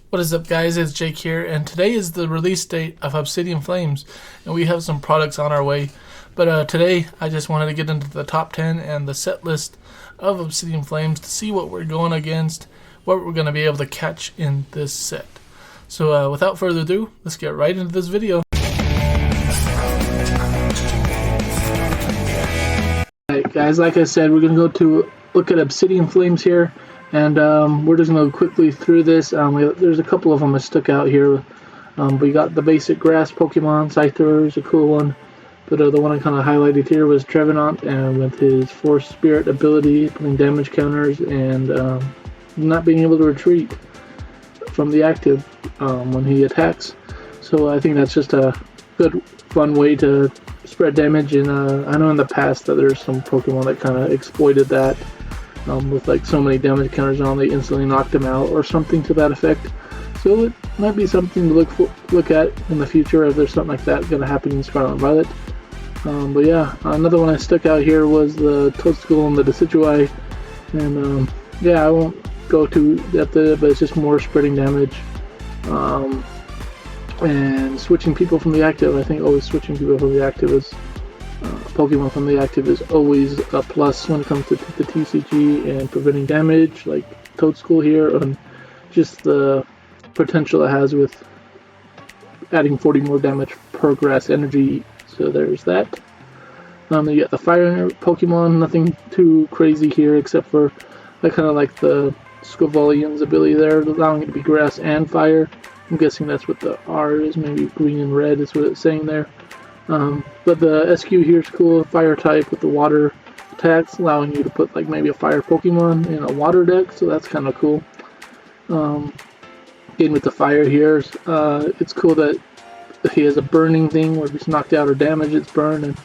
What is up, guys? It's Jake here, and today is the release date of Obsidian Flames, and we have some products on our way. But today, I just wanted to get into the top 10 and the set list of Obsidian Flames to see what we're going against, what we're going to be able to catch in this set. So without further ado, let's get right into this video. Alright guys, like I said, we're going to go to look at Obsidian Flames here. And we're just going to go quickly through this. There's a couple of them that stuck out here. We got the basic grass Pokemon. Scyther is a cool one. But the one I kind of highlighted here was Trevenant, and with his Force Spirit ability, putting damage counters, and not being able to retreat from the active when he attacks. So I think that's just a good, fun way to spread damage. And I know in the past that there's some Pokemon that kind of exploited that. With like so many damage counters on, they instantly knocked him out or something to that effect. So it might be something to look at in the future if there's something like that going to happen in Scarlet and Violet. But yeah, another one I stuck out here was the Toadstool and the Decidueye. And yeah, I won't go too depth in it, but it's just more spreading damage. And switching people from the active. I think always switching people from the active is Pokemon from the active is always a plus when it comes to the TCG and preventing damage, like Toadstool here, and just the potential it has with adding 40 more damage per grass energy. So there's that. You got the fire Pokemon, nothing too crazy here except for I kind of like the Scovillain's ability there, allowing it to be grass and fire. I'm guessing that's what the R is, maybe green and red is what it's saying there. But the SQ here is cool, fire type with the water attacks, allowing you to put like maybe a fire Pokemon in a water deck, so that's kind of cool. Again with the fire here, it's cool that he has a burning thing where if he's knocked out or damaged, it's burned. And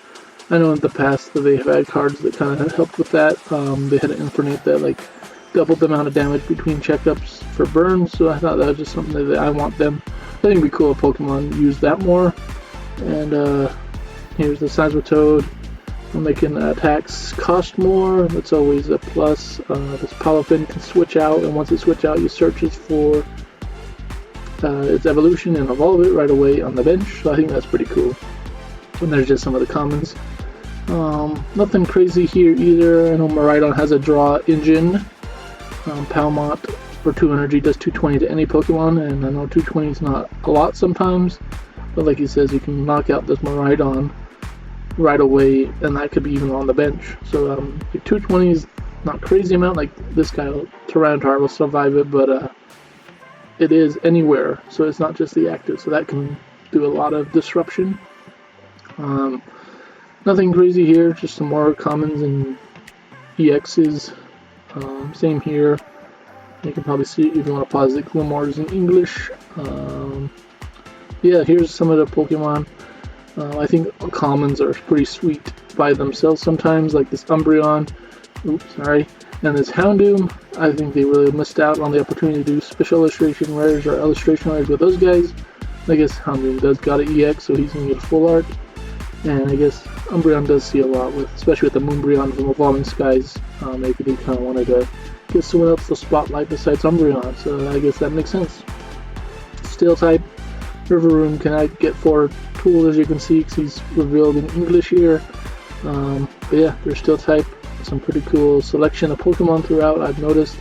I know in the past that they have had cards that kind of helped with that. They had an Infernape that like doubled the amount of damage between checkups for burns, so I thought that was just something that I want them. I think it'd be cool if Pokemon use that more. And here's the Toad. Making attacks cost more. That's always a plus. This Palafin can switch out, and once it switches out, you searches for its evolution and evolve it right away on the bench. So I think that's pretty cool. And there's just some of the commons. Nothing crazy here either. I know Miraidon has a draw engine. Palmont for 2 energy does 220 to any Pokemon, and I know 220 is not a lot sometimes. But like he says, you can knock out this Miraidon right away, and that could be even on the bench. So 220 is not crazy amount. Like this guy, Tyranitar, will survive it, but it is anywhere. So it's not just the active. So that can do a lot of disruption. Nothing crazy here. Just some more commons and EXs. Same here. You can probably see if you want to pause it. Glimmar's in English. Yeah, here's some of the Pokemon. I think commons are pretty sweet by themselves sometimes, like this Umbreon, and this Houndoom. I think they really missed out on the opportunity to do special illustration rares or illustration rares with those guys. I guess Houndoom does got an EX, so he's going to get a full art. And I guess Umbreon does see a lot, especially with the Moonbreon from Evolving Skies. Maybe they kind of wanted to get someone else the spotlight besides Umbreon, so I guess that makes sense. Steel type. Rivaroom can I get 4 tools, as you can see, because he's revealed in English here. But yeah, they're Steel type. Some pretty cool selection of Pokemon throughout, I've noticed.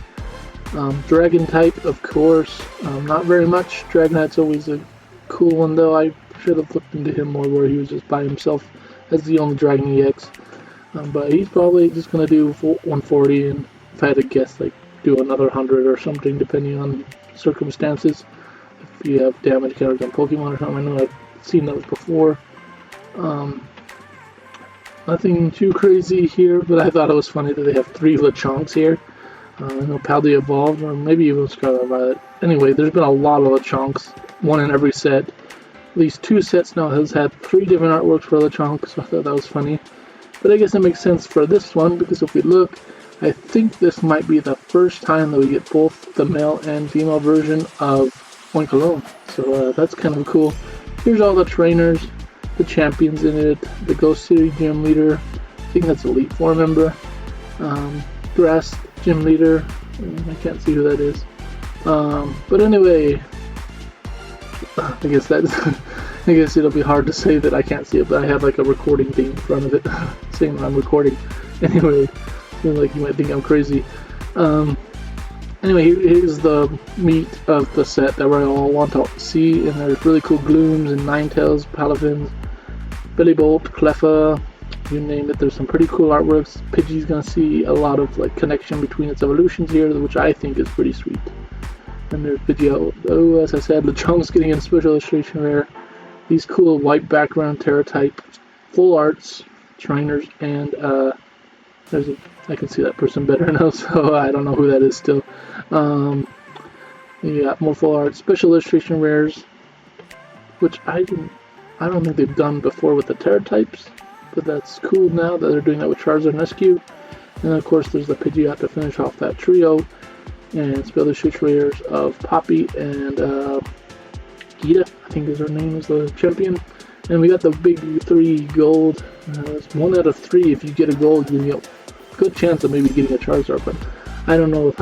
Dragon type, of course. Not very much. Dragonite's always a cool one, though. I should have looked into him more, where he was just by himself as the only Dragon EX. But he's probably just going to do 140, and if I had to guess, like do another 100 or something, depending on circumstances. If you have damage counters on Pokemon or something. I know I've seen those before. Nothing too crazy here, but I thought it was funny that they have 3 Lechonks here. I know Paldea evolved, or maybe even Scarlet Violet. Anyway, there's been a lot of Lechonks, one in every set. At least 2 sets now has had 3 different artworks for Lechonk, so I thought that was funny. But I guess it makes sense for this one, because if we look, I think this might be the first time that we get both the male and female version of Oinkologne. So that's kind of cool. Here's all the trainers, the champions in it, the Ghost City gym leader. I think that's Elite Four member. Grass gym leader. I can't see who that is. But anyway, I guess that's I guess it'll be hard to say that I can't see it, but I have like a recording thing in front of it saying that I'm recording. Anyway, like you might think I'm crazy. Anyway, here's the meat of the set that we all want to see, and there's really cool Glooms and Ninetales, Paladins, Billybolt, Cleffa, you name it. There's some pretty cool artworks. Pidgey's gonna see a lot of like connection between its evolutions here, which I think is pretty sweet. And there's Pidgey. Oh, as I said, Lechonk's getting a special illustration rare. These cool white background Terra type full arts, Shriners, and I can see that person better now, so I don't know who that is still. You got more full art, special illustration rares, which I don't think they've done before with the Terra types, but that's cool now that they're doing that with Charizard and Rescue. And of course, there's the Pidgeot to finish off that trio, and special illustration rares of Poppy and Gita, I think is her name, is the champion. And we got the big 3 gold. It's 1 out of 3. If you get a gold, you get a good chance of maybe getting a Charizard, but I don't know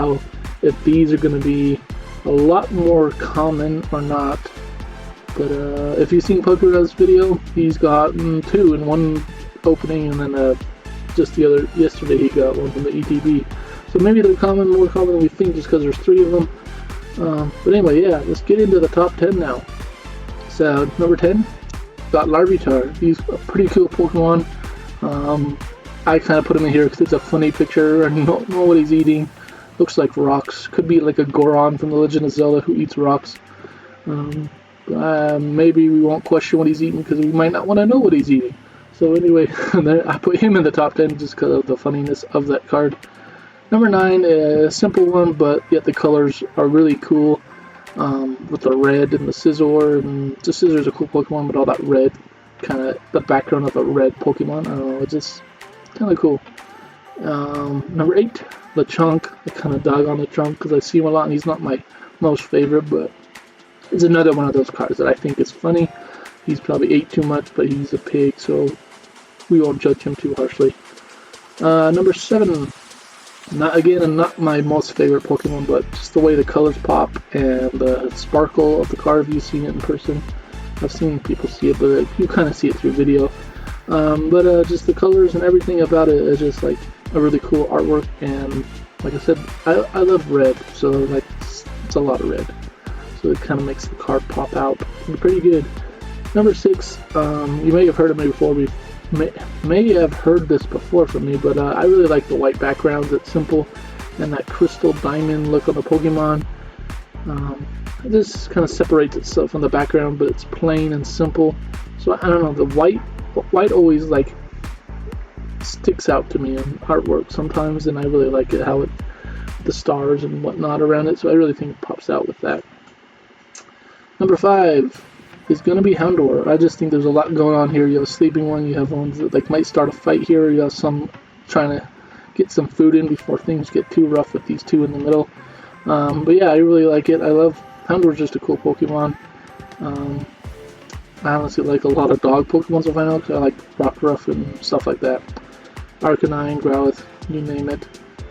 if these are going to be a lot more common or not. But if you've seen Pokemon's video, he's gotten 2 in one opening, and then just yesterday he got one from the ETB. So maybe they're more common than we think, just because there's 3 of them. But anyway, yeah, let's get into the top 10 now. So number 10, got Larvitar. He's a pretty cool Pokemon. I kind of put him in here because it's a funny picture. I don't know what he's eating. Looks like rocks. Could be like a Goron from The Legend of Zelda who eats rocks. Maybe we won't question what he's eating because we might not want to know what he's eating. So anyway, I put him in the top 10 just because of the funniness of that card. Number 9, a simple one, but yet the colors are really cool. With the red and the Scizor, and the Scizor's a cool Pokemon, but all that red, kind of the background of a red Pokemon, I don't know, it's just kind of cool. Number 8, Lechonk. I kind of dog on Lechonk because I see him a lot, and he's not my most favorite, but it's another one of those cards that I think is funny. He's probably ate too much, but he's a pig, so we won't judge him too harshly. Number 7, not my most favorite Pokemon, but just the way the colors pop and the sparkle of the card. If you've seen it in person, I've seen people see it, but you kind of see it through video. But just the colors and everything about it is just like a really cool artwork. And like I said, I love red, so like it's a lot of red, so it kind of makes the card pop out. It's pretty good. Number 6, you may have heard of me before. May have heard this before from me, but I really like the white backgrounds. It's simple, and that crystal diamond look on the Pokemon. This kind of separates itself from the background, but it's plain and simple. So I don't know, the white always like sticks out to me in artwork sometimes, and I really like it how the stars and whatnot around it. So I really think it pops out with that. Number 5 is going to be Houndour. I just think there's a lot going on here. You have a sleeping one, you have ones that like might start a fight here, you have some trying to get some food in before things get too rough with these 2 in the middle. But yeah, I really like it. I love Houndour's just a cool Pokemon. I honestly like a lot of dog Pokemons if I know. I like Rockruff and stuff like that. Arcanine, Growlithe, you name it.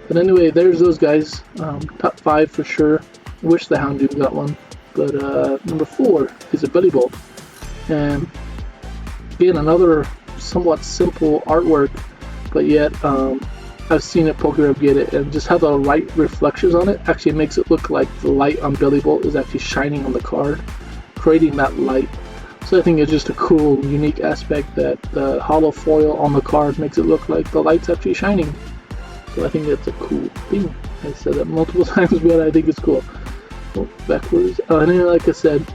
But anyway, there's those guys. Top 5 for sure. I wish the Houndour got one. But number 4 is a Billybolt. And again, another somewhat simple artwork, but yet I've seen a Pokemon get it, and just how the light reflections on it actually makes it look like the light on Billybolt is actually shining on the card, creating that light. So I think it's just a cool, unique aspect that the hollow foil on the card makes it look like the light's actually shining. So I think that's a cool thing. I said that multiple times, but I think it's cool. Backwards. And then, like I said,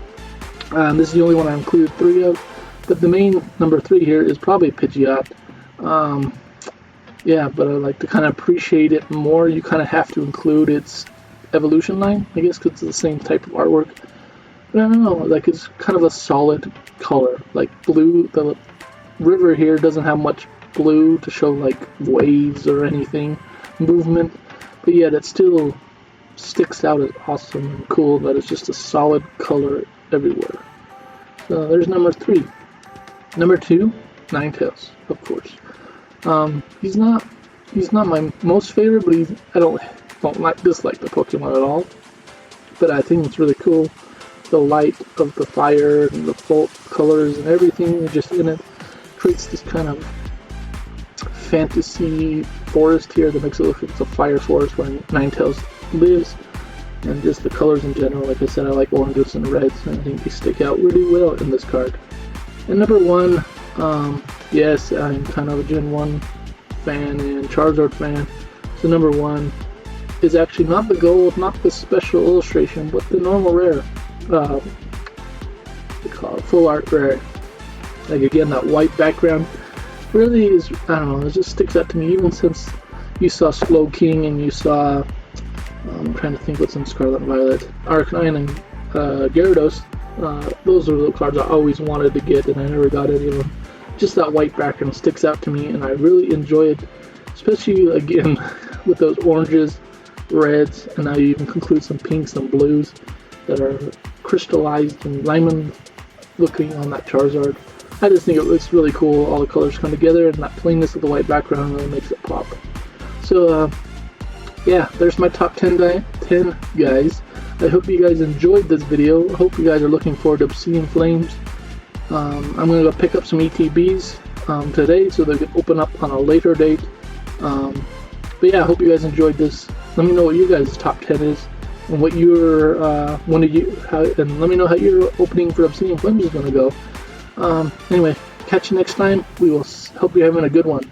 this is the only one I included 3 of, but the main number 3 here is probably Pidgeot. Yeah, but I like to kind of appreciate it more. You kind of have to include its evolution line, I guess, because it's the same type of artwork. But I don't know, like it's kind of a solid color, like blue. The river here doesn't have much blue to show like waves or anything, movement, but yet it still sticks out as awesome and cool, that it's just a solid color everywhere. So there's number 3. Number 2, Ninetales, of course. He's not my most favorite, but I don't dislike the Pokemon at all. but I think it's really cool. The light of the fire and the bolt colors and everything just in it creates this kind of fantasy forest here that makes it look like it's a fire forest where Ninetales lives. And just the colors in general, like I said, I like oranges and reds, and I think they stick out really well in this card. And number 1, yes, I'm kind of a Gen 1 fan and Charizard fan. So number 1 is actually not the gold, not the special illustration, but the normal rare. They call it full art rare. Like again, that white background really is, I don't know, it just sticks out to me. Even since you saw Slow King and you saw, I'm trying to think what's in Scarlet and Violet, Arcanine and Gyarados, those are the cards I always wanted to get and I never got any of them. Just that white background sticks out to me and I really enjoy it, especially again with those oranges, reds, and now you even conclude some pinks and blues that are crystallized and diamond looking on that Charizard. I just think it looks really cool, all the colors come together and that plainness of the white background really makes it pop. So yeah, there's my top 10 guys. I hope you guys enjoyed this video. I hope you guys are looking forward to Obsidian Flames. I'm going to go pick up some ETBs today so they can open up on a later date. But yeah, I hope you guys enjoyed this. Let me know what you guys' top 10 is and what your and let me know how your opening for Obsidian Flames is going to go. Anyway, catch you next time. We will hope you're having a good one.